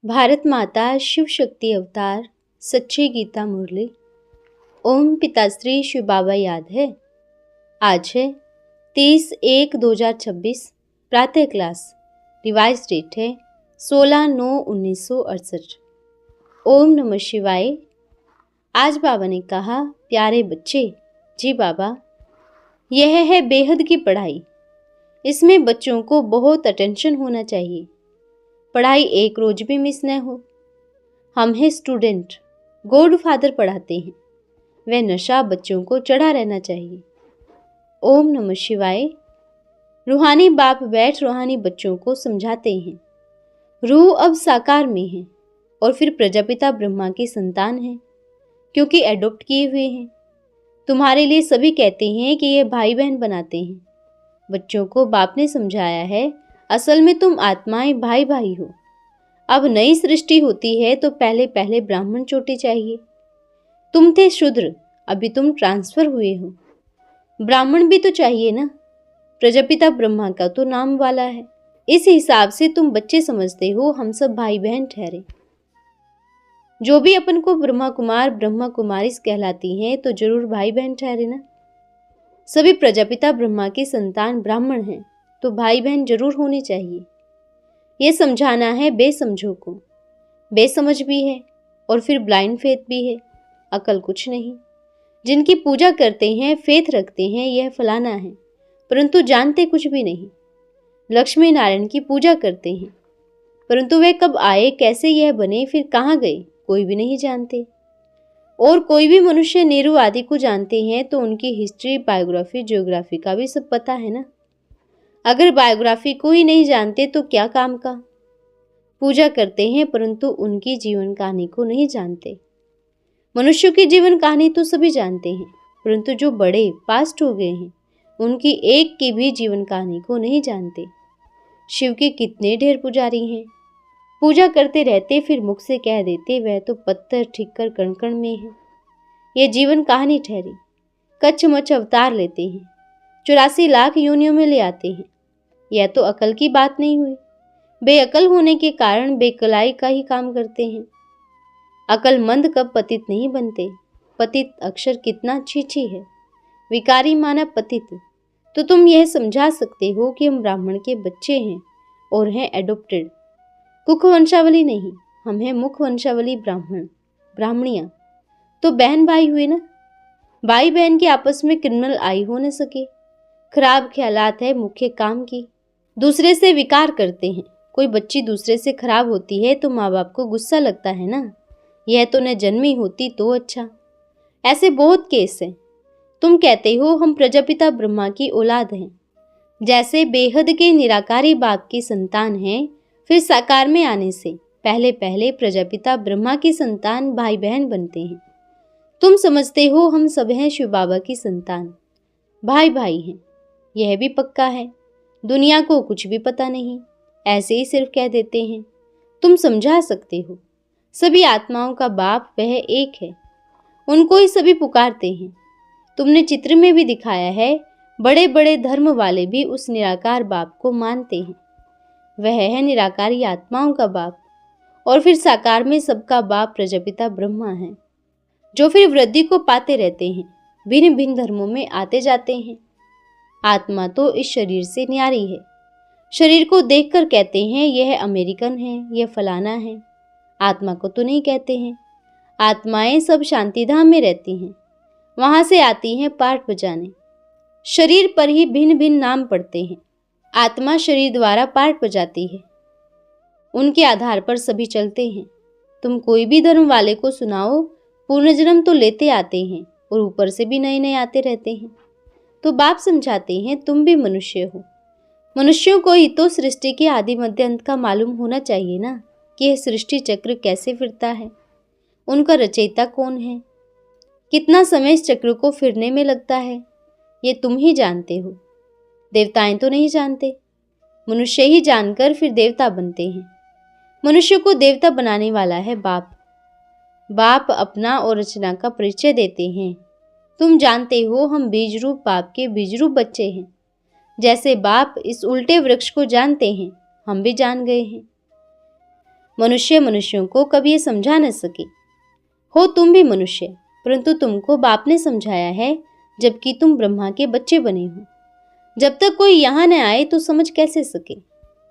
भारत माता शिव शक्ति अवतार सच्ची गीता मुरली। ओम पिताश्री शिव बाबा याद है। आज है 30/1/2026 प्रातः क्लास। रिवाइज डेट है 16/9/1968। ओम नमः शिवाय। आज बाबा ने कहा, प्यारे बच्चे, जी बाबा, यह है बेहद की पढ़ाई। इसमें बच्चों को बहुत अटेंशन होना चाहिए। पढ़ाई एक रोज भी मिस न हो। हम हैं स्टूडेंट, गॉड फादर पढ़ाते हैं। वह नशा बच्चों को चढ़ा रहना चाहिए। ओम नमः शिवाय। रूहानी बाप बैठ रूहानी बच्चों को समझाते हैं। रूह अब साकार में है और फिर प्रजापिता ब्रह्मा की संतान है, क्योंकि एडॉप्ट किए हुए हैं। तुम्हारे लिए सभी कहते हैं कि ये भाई बहन बनाते हैं। बच्चों को बाप ने समझाया है, असल में तुम आत्माएं भाई भाई हो। अब नई सृष्टि होती है तो पहले पहले ब्राह्मण चोटी चाहिए। तुम थे शूद्र, अभी तुम ट्रांसफर हुए हो। ब्राह्मण भी तो चाहिए ना। प्रजापिता ब्रह्मा का तो नाम वाला है। इस हिसाब से तुम बच्चे समझते हो हम सब भाई बहन ठहरे। जो भी अपन को ब्रह्मा कुमार ब्रह्मा कुमारी कहलाती हैं तो जरूर भाई बहन ठहरे ना। सभी प्रजापिता ब्रह्मा की संतान ब्राह्मण हैं तो भाई बहन जरूर होनी चाहिए। ये समझाना है बेसमझों को। बेसमझ भी है और फिर ब्लाइंड फेथ भी है, अकल कुछ नहीं। जिनकी पूजा करते हैं, फेथ रखते हैं, यह फलाना है, परंतु जानते कुछ भी नहीं। लक्ष्मी नारायण की पूजा करते हैं, परंतु वे कब आए, कैसे यह बने, फिर कहाँ गए, कोई भी नहीं जानते। और कोई भी मनुष्य नेहरू आदि को जानते हैं तो उनकी हिस्ट्री, बायोग्राफी, जियोग्राफी का भी सब पता है ना। अगर बायोग्राफी को ही नहीं जानते तो क्या काम का। पूजा करते हैं परंतु उनकी जीवन कहानी को नहीं जानते। मनुष्यों की जीवन कहानी तो सभी जानते हैं, परंतु जो बड़े पास्ट हो गए हैं उनकी एक की भी जीवन कहानी को नहीं जानते। शिव के कितने ढेर पुजारी हैं। पूजा करते रहते फिर मुख से कह देते वह तो पत्थर ठिक्कर कण कण में है। यह जीवन कहानी ठहरी। कच्छ मच्छ अवतार लेते हैं, 84 लाख योनियों में ले आते हैं। यह तो अकल की बात नहीं हुई। बेअकल होने के कारण बेकलाई का ही काम करते हैं। अकलमंद कब पतित नहीं बनते। पतित अक्षर कितना छीछी है। विकारी माना पतित। तो तुम यह समझा सकते हो कि हम ब्राह्मण के बच्चे हैं और हैं एडॉप्टेड। कुख वंशावली नहीं, हम हैं मुख वंशावली ब्राह्मण ब्राह्मणियां। तो बहन भाई हुए ना। भाई बहन के आपस में क्रिमिनल आई हो न सके। खराब ख्यालात है मुख्य काम की। दूसरे से विकार करते हैं। कोई बच्ची दूसरे से खराब होती है तो माँ बाप को गुस्सा लगता है ना। यह तो न जन्मी होती तो अच्छा। ऐसे बहुत केस हैं। तुम कहते हो हम प्रजापिता ब्रह्मा की औलाद हैं, जैसे बेहद के निराकारी बाप की संतान हैं। फिर साकार में आने से पहले पहले प्रजापिता ब्रह्मा की संतान भाई बहन बनते हैं। तुम समझते हो हम सब हैं शिव बाबा की संतान, भाई भाई हैं। यह भी पक्का है। दुनिया को कुछ भी पता नहीं, ऐसे ही सिर्फ कह देते हैं। तुम समझा सकते हो। सभी आत्माओं का बाप वह एक है, उनको ही सभी पुकारते हैं। तुमने चित्र में भी दिखाया है, बड़े बड़े धर्म वाले भी उस निराकार बाप को मानते हैं। वह है निराकारी आत्माओं का बाप। और फिर साकार में सबका बाप प्रजापिता ब्रह्मा है, जो फिर वृद्धि को पाते रहते हैं, भिन्न भिन्न धर्मों में आते जाते हैं। आत्मा तो इस शरीर से न्यारी है। शरीर को देखकर कहते हैं यह अमेरिकन है, यह फलाना है। आत्मा को तो नहीं कहते हैं। आत्माएं सब शांति धाम में रहती हैं, वहां से आती हैं पाठ बजाने। शरीर पर ही भिन्न भिन्न नाम पड़ते हैं। आत्मा शरीर द्वारा पाठ बजाती है, उनके आधार पर सभी चलते हैं। तुम कोई भी धर्म वाले को सुनाओ, पुनर्जन्म तो लेते आते हैं और ऊपर से भी नए नए आते रहते हैं। तो बाप समझाते हैं तुम भी मनुष्य हो। मनुष्यों को ही तो सृष्टि के आदि मध्य अंत का मालूम होना चाहिए ना, कि यह सृष्टि चक्र कैसे फिरता है, उनका रचयिता कौन है, कितना समय इस चक्र को फिरने में लगता है। ये तुम ही जानते हो। देवताएं तो नहीं जानते। मनुष्य ही जानकर फिर देवता बनते हैं। मनुष्य को देवता बनाने वाला है बाप। बाप अपना और रचना का परिचय देते हैं। तुम जानते हो हम बीज रूप बाप के बीज रूप बच्चे हैं। जैसे बाप इस उल्टे वृक्ष को जानते हैं, हम भी जान गए हैं। मनुष्य मनुष्यों को कभी ये समझा न सके। हो तुम भी मनुष्य, परंतु तुमको बाप ने समझाया है, जबकि तुम ब्रह्मा के बच्चे बने हो। जब तक कोई यहाँ न आए तो समझ कैसे सके।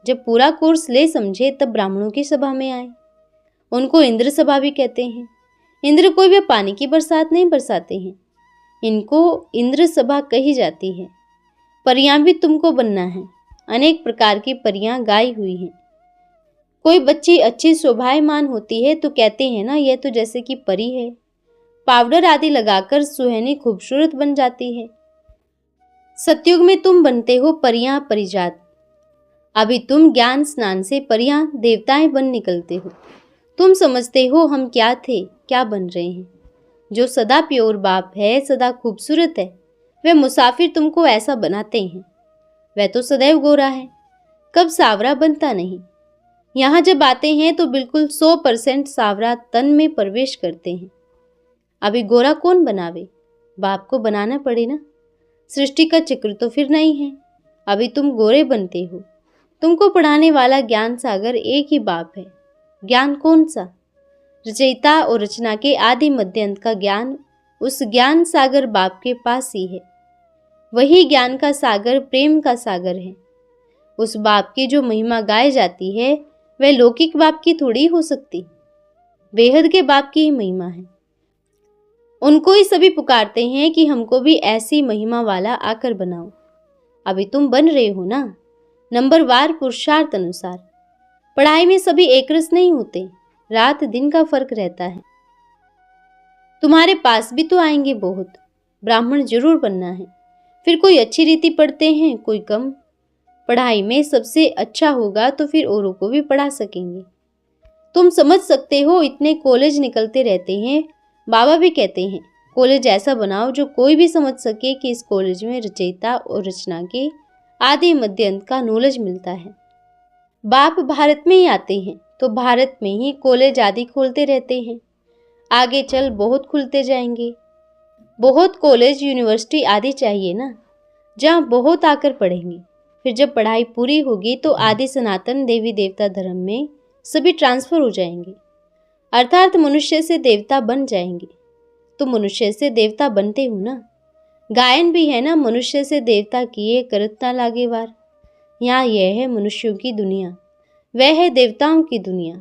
जब पूरा कोर्स ले समझे तब ब्राह्मणों की सभा में आए। उनको इंद्र सभा भी कहते हैं। इंद्र कोई वे पानी की बरसात नहीं बरसाते हैं, इनको इंद्र सभा कही जाती है। परियां भी तुमको बनना है। अनेक प्रकार की परियां गाई हुई हैं। कोई बच्ची अच्छी शोभायमान होती है तो कहते हैं ना, यह तो जैसे कि परी है। पाउडर आदि लगाकर सुहानी खूबसूरत बन जाती है। सतयुग में तुम बनते हो परियां परिजात। अभी तुम ज्ञान स्नान से परियां देवताएं बन निकलते हो। तुम समझते हो हम क्या थे, क्या बन रहे हैं। जो सदा प्योर बाप है, सदा खूबसूरत है, वह मुसाफिर तुमको ऐसा बनाते हैं। वह तो सदैव गोरा है, कब सावरा बनता नहीं। यहाँ जब आते हैं तो बिल्कुल 100% सावरा तन में प्रवेश करते हैं। अभी गोरा कौन बनावे, बाप को बनाना पड़े ना। सृष्टि का चक्र तो फिर नहीं है। अभी तुम गोरे बनते हो। तुमको पढ़ाने वाला ज्ञान सागर एक ही बाप है। ज्ञान कौन सा? रचयिता और रचना के आदि मध्य अंत का ज्ञान उस ज्ञान सागर बाप के पास ही है। वही ज्ञान का सागर प्रेम का सागर है। उस बाप की जो महिमा गाई जाती है वह लौकिक बाप की थोड़ी हो सकती, बेहद के बाप की ही महिमा है। उनको ही सभी पुकारते हैं कि हमको भी ऐसी महिमा वाला आकर बनाओ। अभी तुम बन रहे हो ना, नंबरवार पुरुषार्थ अनुसार। पढ़ाई में सभी एक रस नहीं होते, रात दिन का फर्क रहता है। तुम्हारे पास भी तो आएंगे बहुत। ब्राह्मण जरूर बनना है। फिर कोई अच्छी रीति पढ़ते हैं, कोई कम। पढ़ाई में सबसे अच्छा होगा तो फिर औरों को भी पढ़ा सकेंगे। तुम समझ सकते हो, इतने कॉलेज निकलते रहते हैं। बाबा भी कहते हैं कॉलेज ऐसा बनाओ जो कोई भी समझ सके कि इस कॉलेज में रचयिता और रचना के आदि मध्य अंत का नॉलेज मिलता है। बाप भारत में ही आते हैं तो भारत में ही कॉलेज आदि खोलते रहते हैं। आगे चल बहुत खुलते जाएंगे। बहुत कॉलेज यूनिवर्सिटी आदि चाहिए ना, जहाँ बहुत आकर पढ़ेंगे। फिर जब पढ़ाई पूरी होगी तो आदि सनातन देवी देवता धर्म में सभी ट्रांसफर हो जाएंगे, अर्थात मनुष्य से देवता बन जाएंगे। तो मनुष्य से देवता बनते हो ना। गायन भी है ना, मनुष्य से देवता किए करत ना लागे वार। यहाँ यह है मनुष्यों की दुनिया, वह है देवताओं की दुनिया।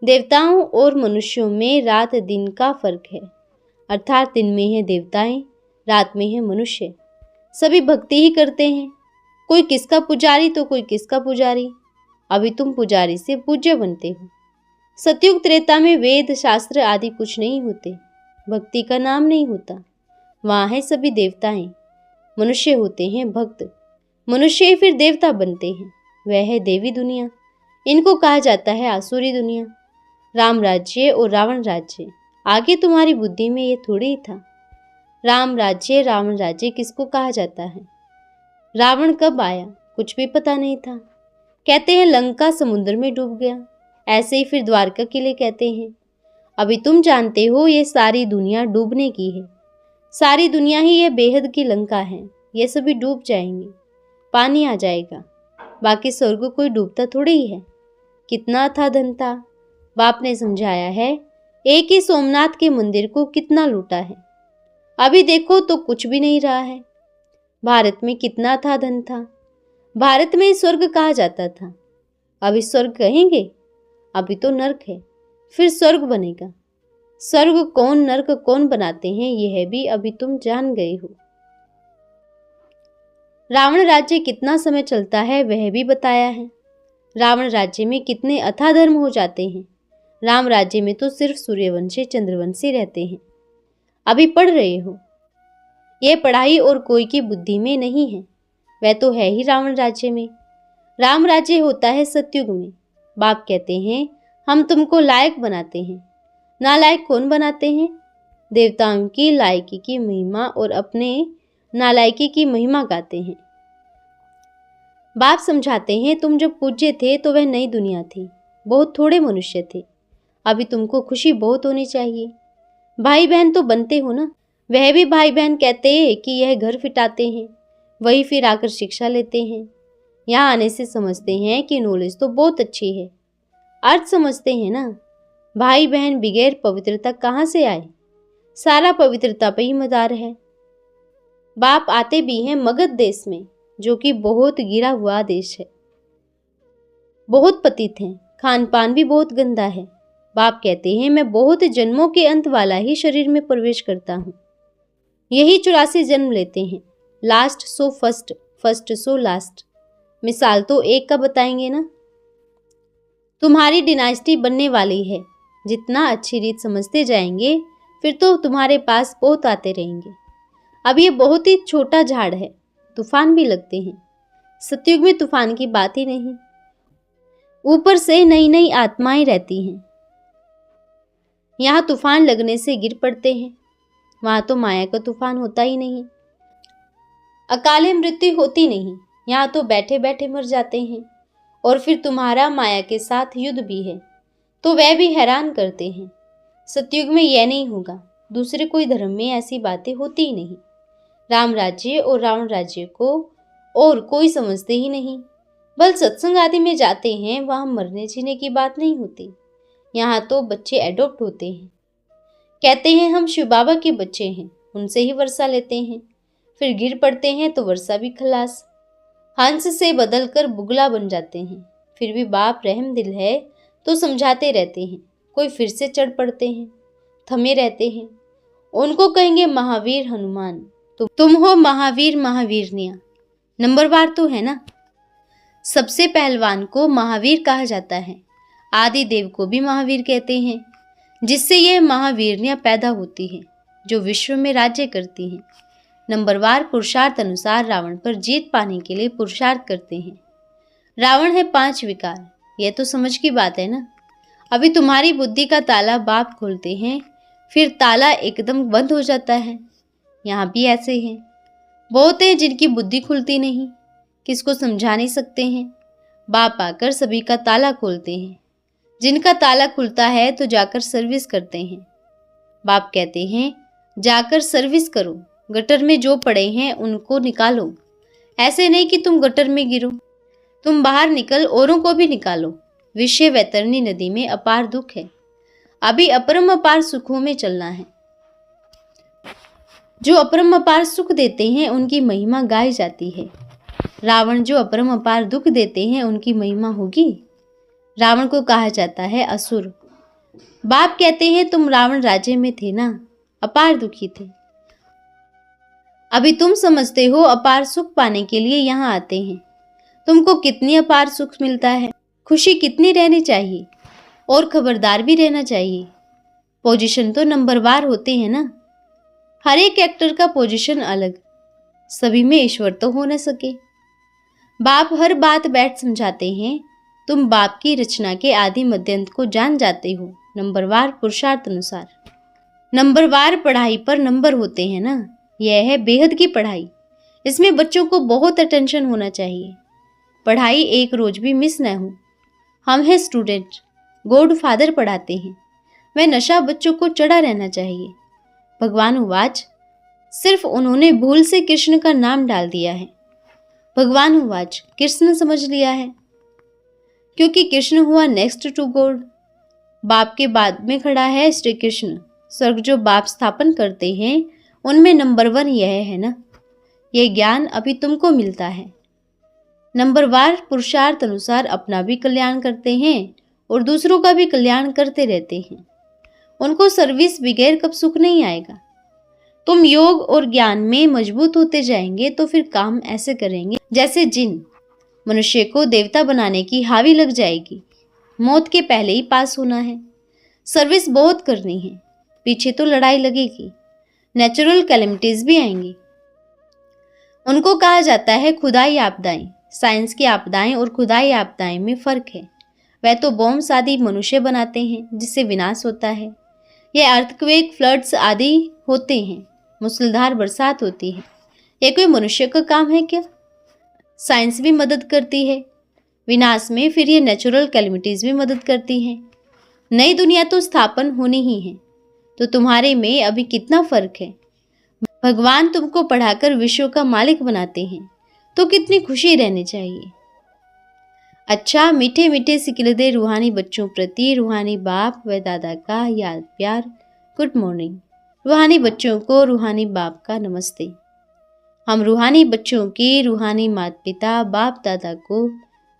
देवताओं और मनुष्यों में रात दिन का फर्क है, अर्थात दिन में है देवताएं, रात में है मनुष्य। सभी भक्ति ही करते हैं, कोई किसका पुजारी तो कोई किसका पुजारी। अभी तुम पुजारी से पूज्य बनते हो। सतयुग त्रेता में वेद शास्त्र आदि कुछ नहीं होते, भक्ति का नाम नहीं होता। वहाँ है सभी देवताएं, मनुष्य होते हैं भक्त। मनुष्य फिर देवता बनते हैं, वह है देवी दुनिया। इनको कहा जाता है आसुरी दुनिया। राम राज्य और रावण राज्य, आगे तुम्हारी बुद्धि में ये थोड़ी ही था। राम राज्य रावण राज्य किसको कहा जाता है? रावण कब आया कुछ भी पता नहीं था। कहते हैं लंका समुद्र में डूब गया, ऐसे ही फिर द्वारका के लिए कहते हैं। अभी तुम जानते हो ये सारी दुनिया डूबने की है। सारी दुनिया ही ये बेहद की लंका है। ये सभी डूब जाएंगे, पानी आ जाएगा। बाकी स्वर्ग कोई डूबता थोड़ी ही है। कितना था धन था, बाप ने समझाया है। एक ही सोमनाथ के मंदिर को कितना लूटा है। अभी देखो तो कुछ भी नहीं रहा है। भारत में कितना था धन था, भारत में स्वर्ग कहा जाता था। अभी स्वर्ग कहेंगे? अभी तो नरक है, फिर स्वर्ग बनेगा। स्वर्ग कौन नरक कौन बनाते हैं यह भी अभी तुम जान गए हो। रावण राज्य कितना समय चलता है वह भी बताया है। रावण राज्य में कितने अथाधर्म हो जाते हैं। राम राज्य में तो सिर्फ सूर्यवंशी चंद्रवंशी रहते हैं। अभी पढ़ रहे हो। यह पढ़ाई और कोई की बुद्धि में नहीं है, वह तो है ही रावण राज्य में। राम राज्य होता है सतयुग में। बाप कहते हैं हम तुमको लायक बनाते हैं। नालायक कौन बनाते हैं? देवताओं की लायकी की महिमा और अपने नालायकी की महिमा गाते हैं। बाप समझाते हैं तुम जब पूज्य थे तो वह नई दुनिया थी, बहुत थोड़े मनुष्य थे। अभी तुमको खुशी बहुत होनी चाहिए। भाई बहन तो बनते हो ना। वह भी भाई बहन कहते हैं कि यह घर फिटाते हैं, वही फिर आकर शिक्षा लेते हैं। यहाँ आने से समझते हैं कि नॉलेज तो बहुत अच्छी है। अर्थ समझते हैं ना। भाई बहन बगैर पवित्रता कहाँ से आए? सारा पवित्रता पे ही मदार है। बाप आते भी हैं मगध देश में, जो कि बहुत गिरा हुआ देश है, बहुत पतित हैं, खान पान भी बहुत गंदा है। बाप कहते हैं मैं बहुत जन्मों के अंत वाला ही शरीर में प्रवेश करता हूँ। यही 84 जन्म लेते हैं, last so first, first so last. मिसाल तो एक का बताएंगे ना। तुम्हारी डिनास्टी बनने वाली है। जितना अच्छी रीत समझते जाएंगे फिर तो तुम्हारे पास बहुत आते रहेंगे। अब ये बहुत ही छोटा झाड़ है, तूफान भी लगते हैं। सतयुग में तूफान की बात ही नहीं। ऊपर से नई नई आत्माएं रहती हैं। यहाँ तूफान लगने से गिर पड़ते हैं, वहां तो माया का तूफान होता ही नहीं। अकाले मृत्यु होती नहीं, यहाँ तो बैठे बैठे मर जाते हैं। और फिर तुम्हारा माया के साथ युद्ध भी है, तो वह भी हैरान करते हैं। सतयुग में यह नहीं होगा। दूसरे कोई धर्म में ऐसी बातें होती ही नहीं। राम राज्य और रावण राज्य को और कोई समझते ही नहीं। बल सत्संग आदि में जाते हैं, वहां मरने जीने की बात नहीं होती। यहाँ तो बच्चे एडॉप्ट होते हैं, कहते हैं हम शिव बाबा के बच्चे हैं, उनसे ही वर्षा लेते हैं। फिर गिर पड़ते हैं तो वर्षा भी खलास। हंस से बदलकर बुगला बन जाते हैं। फिर भी बाप रहम दिल है तो समझाते रहते हैं। कोई फिर से चढ़ पड़ते हैं, थमे रहते हैं। उनको कहेंगे महावीर हनुमान, तुम हो महावीर महावीरनिया। नंबरवार तो है ना। सबसे पहलवान को महावीर कहा जाता है। आदि देव को भी महावीर कहते हैं, जिससे यह महावीरनिया पैदा होती है जो विश्व में राज्य करती हैं। नंबरवार पुरुषार्थ अनुसार रावण पर जीत पाने के लिए पुरुषार्थ करते हैं। रावण है 5 विकार, यह तो समझ की बात है ना। अभी तुम्हारी बुद्धि का ताला बाप खोलते हैं, फिर ताला एकदम बंद हो जाता है। यहाँ भी ऐसे हैं, बहुत हैं जिनकी बुद्धि खुलती नहीं, किसको समझा नहीं सकते हैं। बाप आकर सभी का ताला खोलते हैं। जिनका ताला खुलता है तो जाकर सर्विस करते हैं। बाप कहते हैं जाकर सर्विस करो, गटर में जो पड़े हैं उनको निकालो। ऐसे नहीं कि तुम गटर में गिरो, तुम बाहर निकल औरों को भी निकालो। विषय वैतरणी नदी में अपार दुख है, अभी अपरम अपार सुखों में चलना है। जो अपरम अपार सुख देते हैं उनकी महिमा गाई जाती है। रावण जो अपरम अपार दुख देते हैं उनकी महिमा होगी। रावण को कहा जाता है असुर। बाप कहते हैं तुम रावण राज्य में थे ना, अपार दुखी थे। अभी तुम समझते हो अपार सुख पाने के लिए यहाँ आते हैं। तुमको कितनी अपार सुख मिलता है, खुशी कितनी रहनी चाहिए, और खबरदार भी रहना चाहिए। पोजीशन तो नंबरवार होते हैं ना। हर एक एक्टर का पोजीशन अलग, सभी में ईश्वर तो हो न सके। बाप हर बात बैठ समझाते हैं। तुम बाप की रचना के आदि मध्यंत को जान जाते हो। नंबरवार पुरुषार्थ अनुसार। नंबरवार पढ़ाई पर नंबर होते हैं ना। यह है बेहद की पढ़ाई, इसमें बच्चों को बहुत अटेंशन होना चाहिए। पढ़ाई एक रोज भी मिस न हो। हम हैं स्टूडेंट, गॉड फादर पढ़ाते हैं। वह नशा बच्चों को चढ़ा रहना चाहिए। भगवान उवाच, सिर्फ उन्होंने भूल से कृष्ण का नाम डाल दिया है। भगवान उवाच, कृष्ण समझ लिया है, क्योंकि कृष्ण हुआ नेक्स्ट टू गॉड। बाप के बाद में खड़ा है श्री कृष्ण। स्वर्ग जो बाप स्थापन करते हैं उनमें नंबर 1 यह है ना। यह ज्ञान अभी तुमको मिलता है। नंबरवार पुरुषार्थ अनुसार अपना भी कल्याण करते हैं और दूसरों का भी कल्याण करते रहते हैं। उनको सर्विस बगैर कब सुख नहीं आएगा। तुम योग और ज्ञान में मजबूत होते जाएंगे तो फिर काम ऐसे करेंगे जैसे जिन। मनुष्य को देवता बनाने की हावी लग जाएगी। मौत के पहले ही पास होना है। सर्विस बहुत करनी है, पीछे तो लड़ाई लगेगी। नेचुरल कैलेमिटीज भी आएंगी। उनको कहा जाता है खुदाई आपदाएं। साइंस की आपदाएं और खुदाई आपदाएं में फर्क है। वह तो बॉम्ब आदि मनुष्य बनाते हैं जिससे विनाश होता है। यह अर्थक्वेक, फ्लड्स आदि होते हैं, मूसलाधार बरसात होती है। यह कोई मनुष्य का काम है क्या? साइंस भी मदद करती है विनाश में, फिर ये नेचुरल कैलेमिटीज भी मदद करती हैं। नई दुनिया तो स्थापन होनी ही है। तो तुम्हारे में अभी कितना फर्क है। भगवान तुमको पढ़ाकर विश्व का मालिक बनाते हैं तो कितनी खुशी रहनी चाहिए। अच्छा, मीठे मीठे सिकिलदे रूहानी बच्चों प्रति रूहानी बाप व दादा का याद प्यार गुड मॉर्निंग। रूहानी बच्चों को रूहानी बाप का नमस्ते। हम रूहानी बच्चों की रूहानी माता पिता बाप दादा को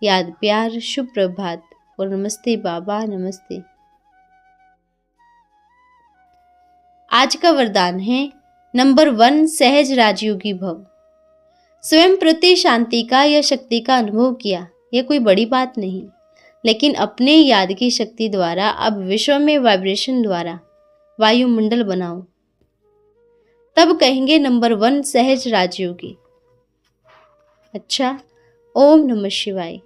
याद प्यार शुभ प्रभात और नमस्ते बाबा नमस्ते। आज का वरदान है नंबर 1 सहज राजयोगी भव। स्वयं प्रति शांति का या शक्ति का अनुभव किया, यह कोई बड़ी बात नहीं, लेकिन अपने याद की शक्ति द्वारा अब विश्व में वाइब्रेशन द्वारा वायुमंडल बनाओ, तब कहेंगे नंबर 1 सहज राजयोगी। अच्छा, ओम नमः शिवाय।